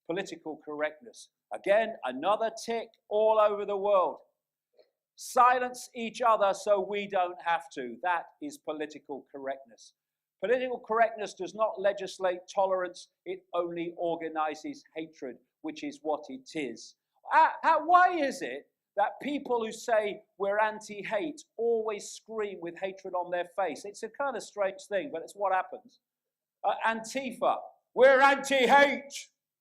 political correctness. Again, another tick all over the world. Silence each other so we don't have to. That is political correctness. Political correctness does not legislate tolerance, it only organizes hatred, which is what it is. Why is it that people who say we're anti-hate always scream with hatred on their face? It's a kind of strange thing, but it's what happens. Antifa, we're anti-hate,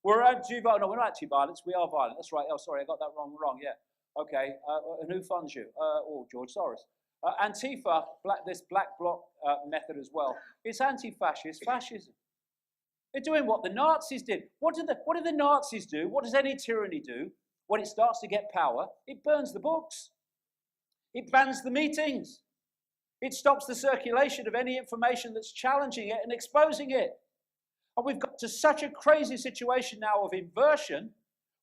we're anti-violence. No, we're not anti-violence, we are violent. That's right. Oh, sorry, I got that wrong, yeah. Okay, and who funds you? Oh, George Soros. Antifa, this black bloc method as well, it's anti-fascist fascism. They're doing what the Nazis did. What did the Nazis do? What does any tyranny do? When it starts to get power, it burns the books. It bans the meetings. It stops the circulation of any information that's challenging it and exposing it. And we've got to such a crazy situation now of inversion,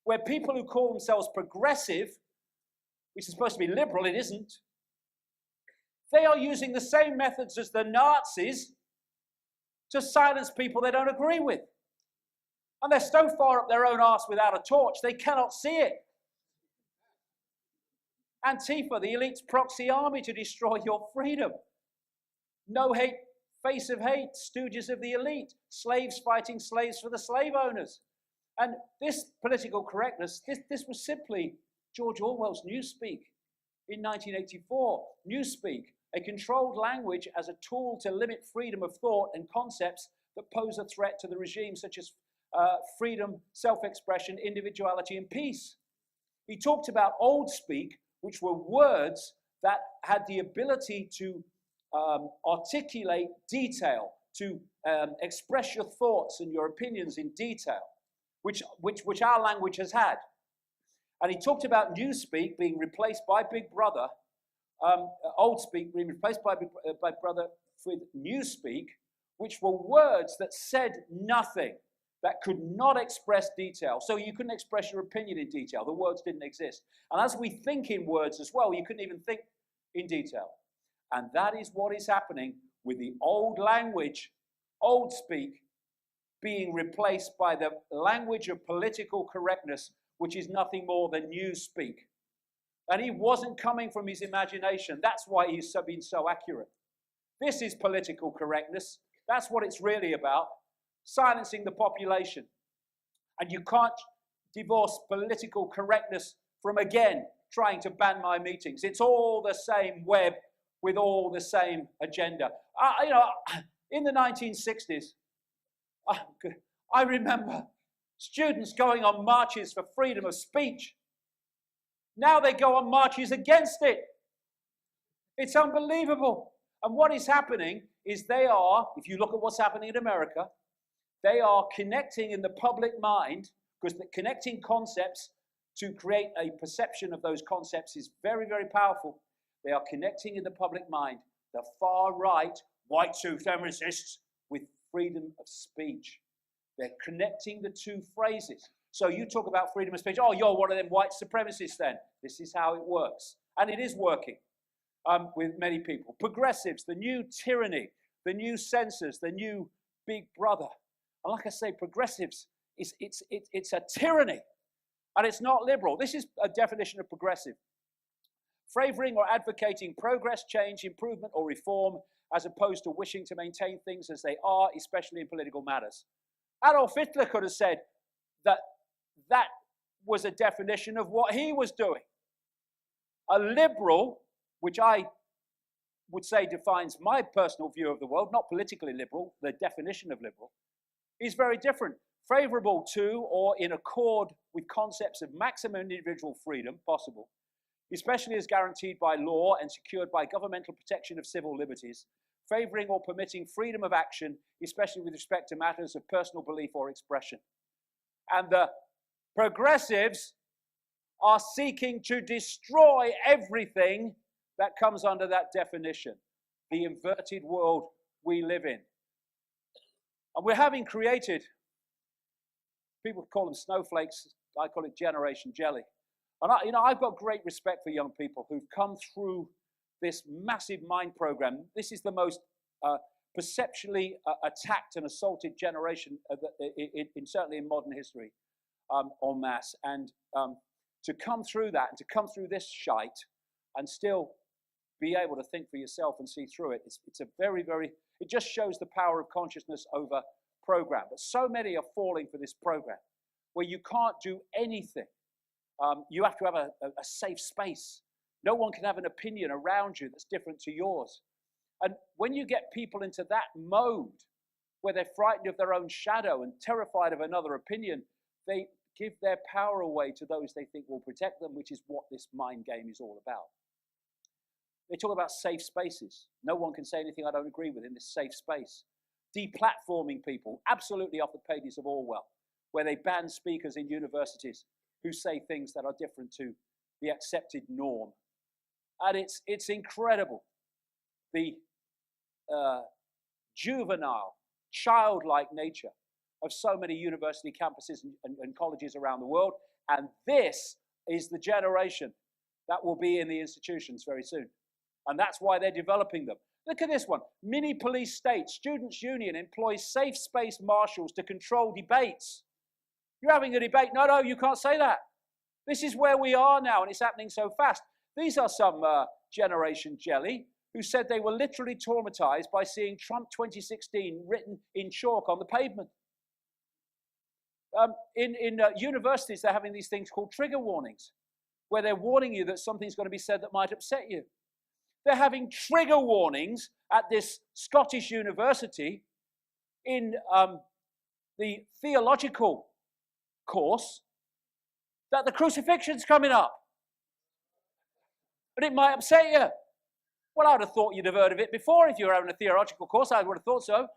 where people who call themselves progressive, which is supposed to be liberal, it isn't, they are using the same methods as the Nazis to silence people they don't agree with. And they're so far up their own arse without a torch, they cannot see it. Antifa, the elite's proxy army to destroy your freedom. No hate, face of hate, stooges of the elite, slaves fighting slaves for the slave owners. And this political correctness, this was simply George Orwell's Newspeak in 1984. Newspeak, a controlled language as a tool to limit freedom of thought and concepts that pose a threat to the regime, such as freedom, self-expression, individuality, and peace. He talked about old speak, which were words that had the ability to articulate detail, to express your thoughts and your opinions in detail, which our language has had. And he talked about Newspeak being replaced by Big Brother, Old Speak being replaced by Brother with Newspeak, which were words that said nothing, that could not express detail. So you couldn't express your opinion in detail. The words didn't exist. And as we think in words as well, you couldn't even think in detail. And that is what is happening with the old language, Old Speak, being replaced by the language of political correctness, which is nothing more than Newspeak. And he wasn't coming from his imagination. That's why he's been so accurate. This is political correctness. That's what it's really about. Silencing the population. And you can't divorce political correctness from, again, trying to ban my meetings. It's all the same web with all the same agenda. In the 1960s, I remember students going on marches for freedom of speech. Now they go on marches against it. It's unbelievable. And what is happening is they are, if you look at what's happening in America, they are connecting in the public mind, because connecting concepts to create a perception of those concepts is very, very powerful. They are connecting in the public mind the far right, white supremacists with freedom of speech. They're connecting the two phrases. So you talk about freedom of speech, oh, you're one of them white supremacists then. This is how it works. And it is working with many people. Progressives, the new tyranny, the new censors, the new big brother. And like I say, progressives, it's a tyranny. And it's not liberal. This is a definition of progressive. Favoring or advocating progress, change, improvement, or reform, as opposed to wishing to maintain things as they are, especially in political matters. Adolf Hitler could have said that that was a definition of what he was doing. A liberal, which I would say defines my personal view of the world, not politically liberal, the definition of liberal, is very different. Favorable to or in accord with concepts of maximum individual freedom possible, especially as guaranteed by law and secured by governmental protection of civil liberties, favoring or permitting freedom of action, especially with respect to matters of personal belief or expression. And the progressives are seeking to destroy everything that comes under that definition, the inverted world we live in. And we're having created, people call them snowflakes, I call it generation jelly. And I've got great respect for young people who've come through this massive mind program. This is the most perceptually attacked and assaulted generation, certainly in modern history. en masse. And to come through that, and to come through this shite, and still be able to think for yourself and see through it, it's a very, very, it just shows the power of consciousness over program. But so many are falling for this program, where you can't do anything. You have to have a safe space. No one can have an opinion around you that's different to yours. And when you get people into that mode, where they're frightened of their own shadow and terrified of another opinion, they give their power away to those they think will protect them, which is what this mind game is all about. They talk about safe spaces. No one can say anything I don't agree with in this safe space. Deplatforming people, absolutely off the pages of Orwell, where they ban speakers in universities who say things that are different to the accepted norm. And it's incredible. The juvenile, childlike nature of so many university campuses and colleges around the world. And this is the generation that will be in the institutions very soon. And that's why they're developing them. Look at this one. Mini police state. Students' union employs safe space marshals to control debates. You're having a debate. No, you can't say that. This is where we are now, and it's happening so fast. These are some Generation Jelly who said they were literally traumatized by seeing Trump 2016 written in chalk on the pavement. In universities, they're having these things called trigger warnings, where they're warning you that something's going to be said that might upset you. They're having trigger warnings at this Scottish university in the theological course that the crucifixion's coming up. But it might upset you. Well, I would have thought you'd have heard of it before if you were having a theological course. I would have thought so.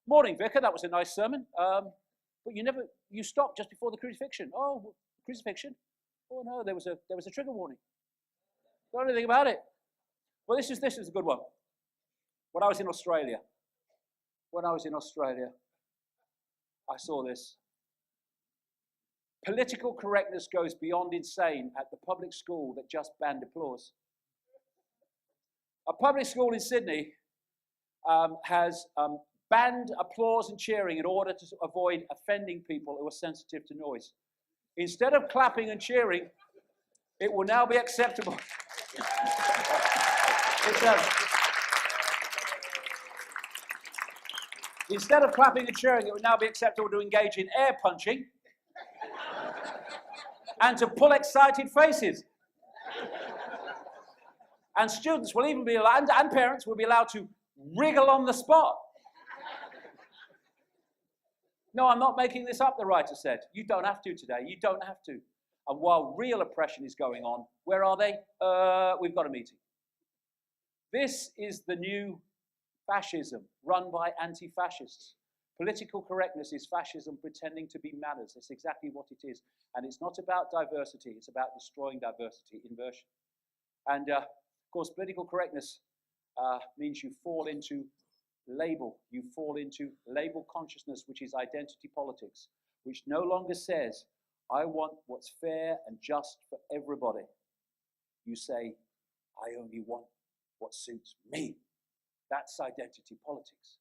Morning, Vicar. That was a nice sermon. But you stopped just before the crucifixion. Oh, crucifixion? Oh no, there was a trigger warning. Don't know anything about it. Well, this is a good one. When I was in Australia, I saw this. Political correctness goes beyond insane at the public school that just banned applause. A public school in Sydney has banned applause and cheering in order to avoid offending people who are sensitive to noise. Instead of clapping and cheering, it will now be acceptable. Instead of clapping and cheering, it would now be acceptable to engage in air punching and to pull excited faces. And students will even be allowed, and parents will be allowed to wriggle on the spot. No, I'm not making this up, the writer said. You don't have to today. You don't have to. And while real oppression is going on, where are they? We've got a meeting. This is the new fascism run by anti-fascists. Political correctness is fascism pretending to be manners. That's exactly what it is. And it's not about diversity. It's about destroying diversity, inversion. And of course, political correctness means you fall into label. You fall into label consciousness, which is identity politics, which no longer says, I want what's fair and just for everybody. You say, I only want what suits me. That's identity politics.